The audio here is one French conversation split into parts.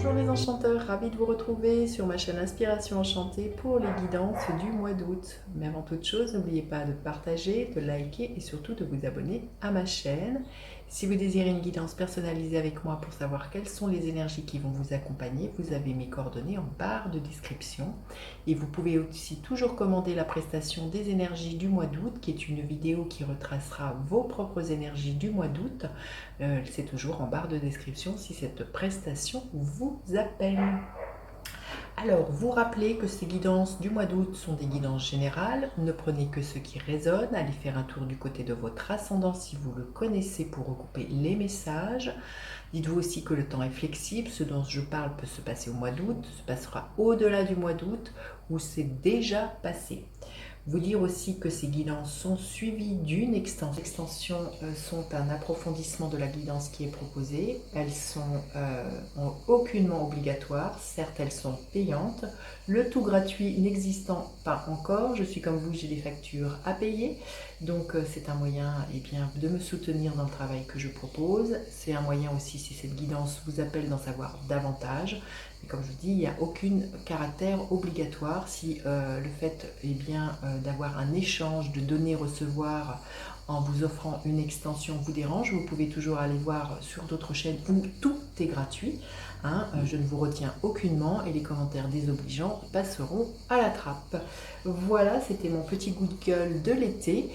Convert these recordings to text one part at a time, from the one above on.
Bonjour les enchanteurs, ravi de vous retrouver sur ma chaîne Inspiration Enchantée pour les guidances du mois d'août. Mais avant toute chose, n'oubliez pas de partager, de liker et surtout de vous abonner à ma chaîne. Si vous désirez une guidance personnalisée avec moi pour savoir quelles sont les énergies qui vont vous accompagner, vous avez mes coordonnées en barre de description. Et vous pouvez aussi toujours commander la prestation des énergies du mois d'août, qui est une vidéo qui retracera vos propres énergies du mois d'août. C'est toujours en barre de description si cette prestation vous appelle. Alors, vous rappelez que ces guidances du mois d'août sont des guidances générales. Ne prenez que ce qui résonne. Allez faire un tour du côté de votre ascendant si vous le connaissez pour recouper les messages. Dites-vous aussi que le temps est flexible. Ce dont je parle peut se passer au mois d'août, se passera au-delà du mois d'août ou c'est déjà passé. Vous dire aussi que ces guidances sont suivies d'une extension. Les extensions sont un approfondissement de la guidance qui est proposée. Elles sont aucunement obligatoires. Certes, elles sont payantes. Le tout gratuit n'existant pas encore. Je suis comme vous, j'ai des factures à payer. Donc, c'est un moyen de me soutenir dans le travail que je propose. C'est un moyen aussi, si cette guidance vous appelle, d'en savoir davantage. Et comme je vous dis, il n'y a aucun caractère obligatoire. Si le fait d'avoir un échange de donner-recevoir en vous offrant une extension vous dérange, vous pouvez toujours aller voir sur d'autres chaînes où tout est gratuit. Je ne vous retiens aucunement et les commentaires désobligeants passeront à la trappe. Voilà, c'était mon petit coup de gueule de l'été,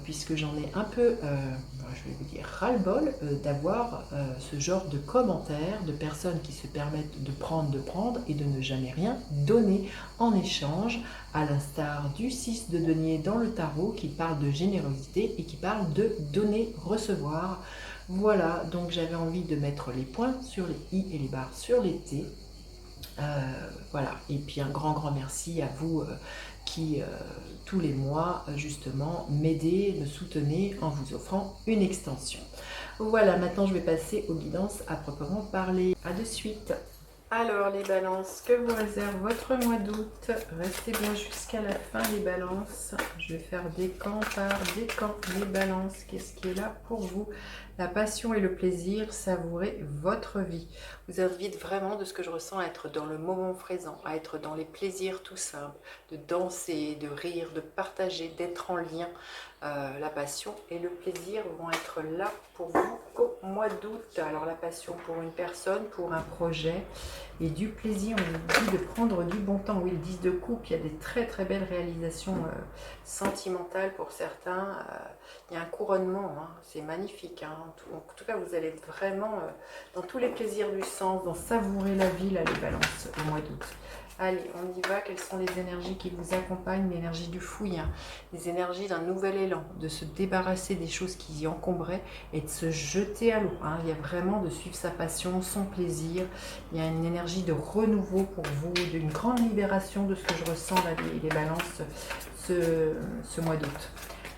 puisque j'en ai un peu, je vais vous dire, ras-le-bol d'avoir ce genre de commentaires de personnes qui se permettent de prendre et de ne jamais rien donner en échange, à l'instar du 6 de denier dans le tarot qui parle de générosité et qui parle de donner-recevoir. Voilà, donc j'avais envie de mettre les points sur les i et les barres sur les t. Voilà, et puis un grand merci à vous qui tous les mois justement m'aidez, me soutenez en vous offrant une extension. Voilà, maintenant je vais passer aux guidances à proprement parler. À de suite. Alors les balances, que vous réserve votre mois d'août? Restez bien jusqu'à la fin les balances. Je vais faire décan par décan les balances. Qu'est-ce qui est là pour vous? La passion et le plaisir, savourez votre vie. Vous invite vraiment, de ce que je ressens, à être dans le moment présent, à être dans les plaisirs tout simples, de danser, de rire, de partager, d'être en lien. La passion et le plaisir vont être là pour vous au mois d'août. Alors la passion pour une personne, pour un projet, et du plaisir, on vous dit de prendre du bon temps. Oui, le 10 de coupe, il y a des très belles réalisations sentimentales pour certains. Il y a un couronnement, c'est magnifique. En tout cas, vous allez être vraiment dans tous les plaisirs du sens, dans savourer la vie, là, les balances, au mois d'août. Allez, on y va. Quelles sont les énergies qui vous accompagnent? L'énergie du fouillis, les énergies d'un nouvel élan, de se débarrasser des choses qui y encombraient et de se jeter à l'eau. Il y a vraiment de suivre sa passion, son plaisir. Il y a une énergie de renouveau pour vous, d'une grande libération de ce que je ressens là, les balances, ce mois d'août.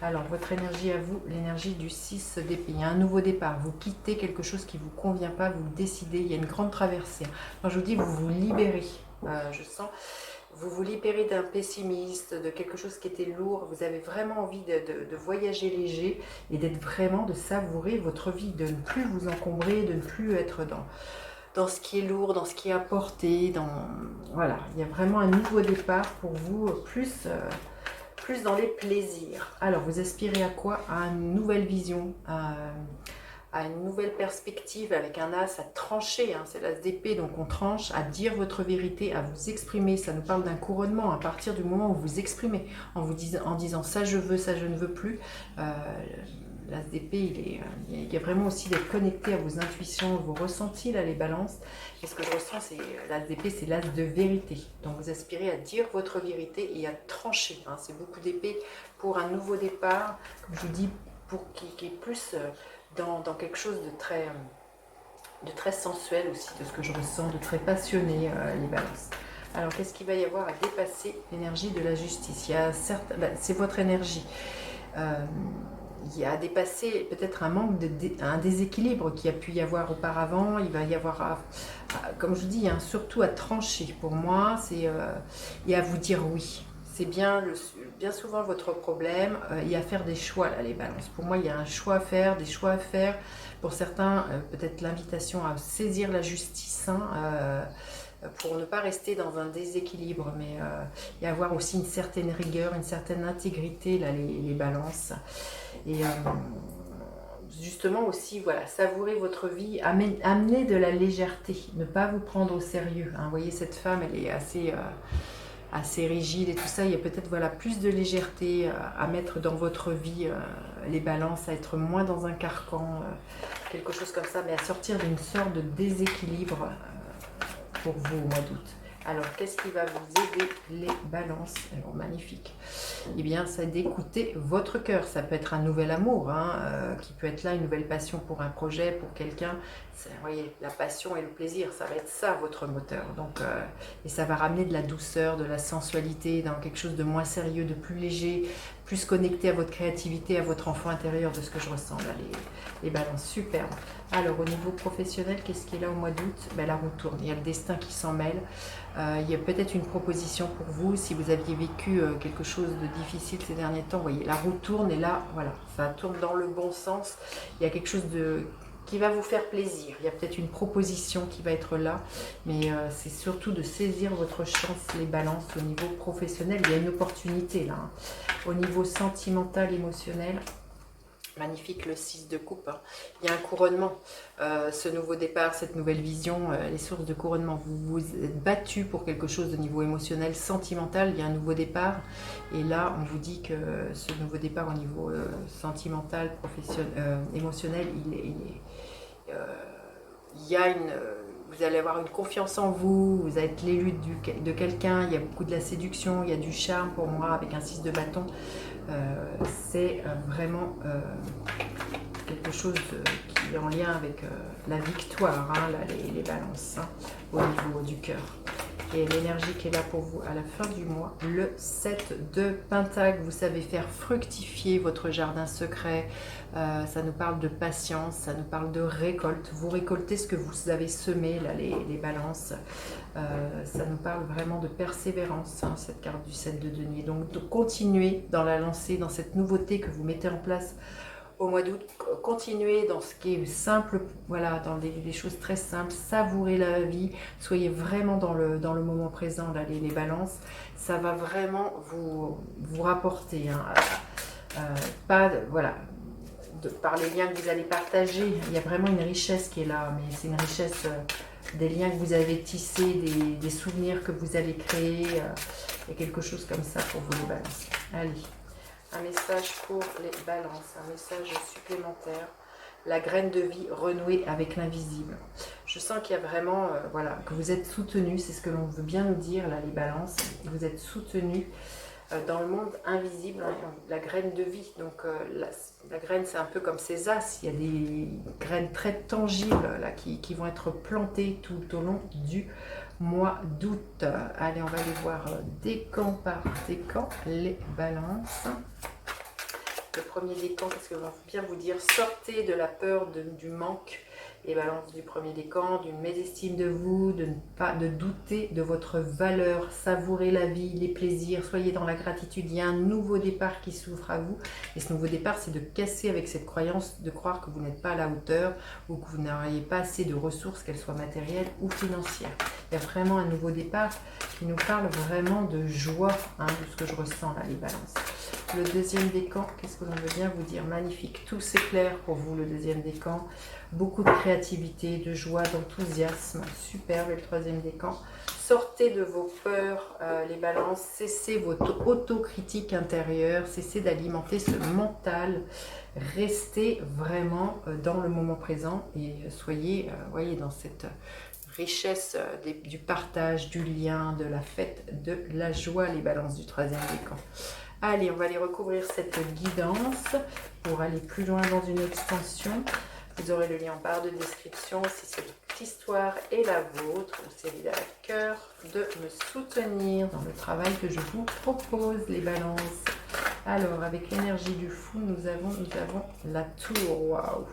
Alors, votre énergie à vous, l'énergie du 6 d'épée. Il y a un nouveau départ. Vous quittez quelque chose qui ne vous convient pas, vous décidez. Il y a une grande traversée. Quand je vous dis, vous vous libérez. Je sens, vous vous libérez d'un pessimiste, de quelque chose qui était lourd. Vous avez vraiment envie de voyager léger et d'être vraiment, de savourer votre vie, de ne plus vous encombrer, de ne plus être dans ce qui est lourd, dans ce qui est à portée. Voilà, il y a vraiment un nouveau départ pour vous, plus dans les plaisirs. Alors, vous aspirez à quoi? À une nouvelle vision, à une nouvelle perspective avec un as à trancher, c'est l'as d'épée, donc on tranche, à dire votre vérité, à vous exprimer. Ça nous parle d'un couronnement à partir du moment où vous exprimez, en disant ça je veux, ça je ne veux plus. L'as d'épée, il y a vraiment aussi d'être connecté à vos intuitions, vos ressentis, là, les balances. Et ce que je ressens, c'est l'as d'épée, c'est l'as de vérité. Donc vous aspirez à dire votre vérité et à trancher. C'est beaucoup d'épée pour un nouveau départ, comme je vous dis, qui est plus dans quelque chose de très sensuel aussi, de ce que je ressens, de très passionné, les balances. Alors, qu'est-ce qu'il va y avoir à dépasser? L'énergie de la justice. C'est votre énergie. Il y a à dépasser peut-être un manque, un déséquilibre qu'il y a pu y avoir auparavant. Il va y avoir, comme je vous dis, surtout à trancher. Pour moi, et à vous dire oui. c'est bien, bien souvent votre problème. Il y a à faire des choix là, les balances. Pour moi, il y a un choix à faire, des choix à faire. Pour certains, peut-être l'invitation à saisir la justice, hein, pour ne pas rester dans un déséquilibre, mais et avoir aussi une certaine rigueur, une certaine intégrité là, les balances. Et justement aussi, voilà, savourer votre vie, amener de la légèreté, ne pas vous prendre au sérieux. Hein. Vous voyez, cette femme, elle est assez rigide et tout ça. Il y a peut-être voilà, plus de légèreté à mettre dans votre vie, les balances, à être moins dans un carcan, quelque chose comme ça, mais à sortir d'une sorte de déséquilibre pour vous au mois d'août. Alors, qu'est-ce qui va vous aider les balances? Alors, magnifique. Eh bien, c'est d'écouter votre cœur. Ça peut être un nouvel amour, hein, qui peut être là, une nouvelle passion pour un projet, pour quelqu'un. Vous voyez, la passion et le plaisir, ça va être ça, votre moteur. Donc, et ça va ramener de la douceur, de la sensualité, dans quelque chose de moins sérieux, de plus léger, plus connecté à votre créativité, à votre enfant intérieur, de ce que je ressens là, les balances. Superbe. Alors, au niveau professionnel, qu'est-ce qu'il y a au mois d'août? Ben, la roue tourne. Il y a le destin qui s'en mêle. Il y a peut-être une proposition pour vous, si vous aviez vécu quelque chose de difficile ces derniers temps. Vous voyez, la roue tourne et là, voilà, ça tourne dans le bon sens. Il y a quelque chose qui va vous faire plaisir. Il y a peut-être une proposition qui va être là, mais c'est surtout de saisir votre chance, les balances, au niveau professionnel. Il y a une opportunité là. Hein. Au niveau sentimental, émotionnel, magnifique le 6 de coupe. Hein. Il y a un couronnement, ce nouveau départ, cette nouvelle vision, les sources de couronnement. Vous vous êtes battu pour quelque chose de niveau émotionnel, sentimental. Il y a un nouveau départ. Et là, on vous dit que ce nouveau départ au niveau sentimental, professionnel, émotionnel, il y a vous allez avoir une confiance en vous, vous allez être l'élu de quelqu'un, il y a beaucoup de la séduction, il y a du charme pour moi avec un 6 de bâton. C'est vraiment quelque chose qui est en lien avec la victoire, hein, là, les balances, hein, au niveau du cœur. Et l'énergie qui est là pour vous à la fin du mois, le 7 de Pentacle, vous savez faire fructifier votre jardin secret, ça nous parle de patience, ça nous parle de récolte, vous récoltez ce que vous avez semé, là, les balances, ça nous parle vraiment de persévérance, hein, cette carte du 7 de denier, donc de continuer dans la lancée, dans cette nouveauté que vous mettez en place au mois d'août, continuez dans ce qui est simple, voilà, dans des choses très simples, savourez la vie, soyez vraiment dans le moment présent, là, les balances, ça va vraiment vous rapporter, hein, pas, voilà, par les liens que vous allez partager, il y a vraiment une richesse qui est là, mais c'est une richesse des liens que vous avez tissés, des souvenirs que vous allez créer, il y a quelque chose comme ça pour vous les balances. Allez. Un message pour les balances, un message supplémentaire. La graine de vie renouée avec l'invisible. Je sens qu'il y a vraiment, voilà, que vous êtes soutenu, c'est ce que l'on veut bien nous dire, là, les balances. Vous êtes soutenu dans le monde invisible, hein, la graine de vie. Donc, la graine, c'est un peu comme ces as. Il y a des graines très tangibles là, qui vont être plantées tout au long du mois d'août. Allez, on va aller voir décan par décan, les balances. Le premier décan, qu'est-ce que va bien vous dire? Sortez de la peur du manque. Les balances du premier décan, d'une mésestime de vous, de ne pas de douter de votre valeur, savourez la vie, les plaisirs, soyez dans la gratitude. Il y a un nouveau départ qui s'ouvre à vous. Et ce nouveau départ, c'est de casser avec cette croyance de croire que vous n'êtes pas à la hauteur ou que vous n'auriez pas assez de ressources, qu'elles soient matérielles ou financières. Il y a vraiment un nouveau départ qui nous parle vraiment de joie, hein, de ce que je ressens là, les balances. Le deuxième décan, qu'est-ce que l'on veut bien vous dire? Magnifique, tout s'éclaire pour vous, le deuxième décan. Beaucoup de créativité, de joie, d'enthousiasme. Superbe, le troisième décan. Sortez de vos peurs, les balances. Cessez votre autocritique intérieure. Cessez d'alimenter ce mental. Restez vraiment dans le moment présent et soyez, voyez, dans cette richesse du partage, du lien, de la fête, de la joie, les balances du troisième décan. Allez, on va aller recouvrir cette guidance pour aller plus loin dans une extension. Vous aurez le lien en barre de description si cette histoire est la vôtre ou si elle est à cœur de me soutenir dans le travail que je vous propose, les balances. Alors, avec l'énergie du fou, nous avons la tour, waouh,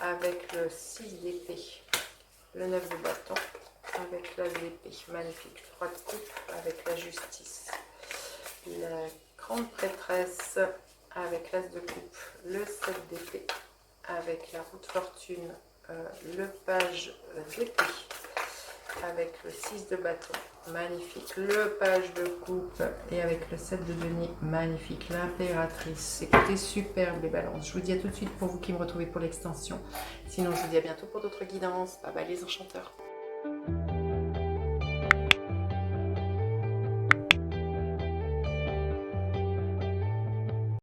avec le 6 d'épée, le 9 de bâton, avec l'as d'épée, magnifique, 3 de coupe avec la justice. la grande prêtresse avec l'as de coupe, le 7 d'épée, avec la roue de fortune, le page d'épée, avec le 6 de bâton, magnifique, le page de coupe et avec le 7 de denier, magnifique, l'impératrice. Écoutez, superbe les balances. Je vous dis à tout de suite pour vous qui me retrouvez pour l'extension. Sinon, je vous dis à bientôt pour d'autres guidances. Bye bye les enchanteurs.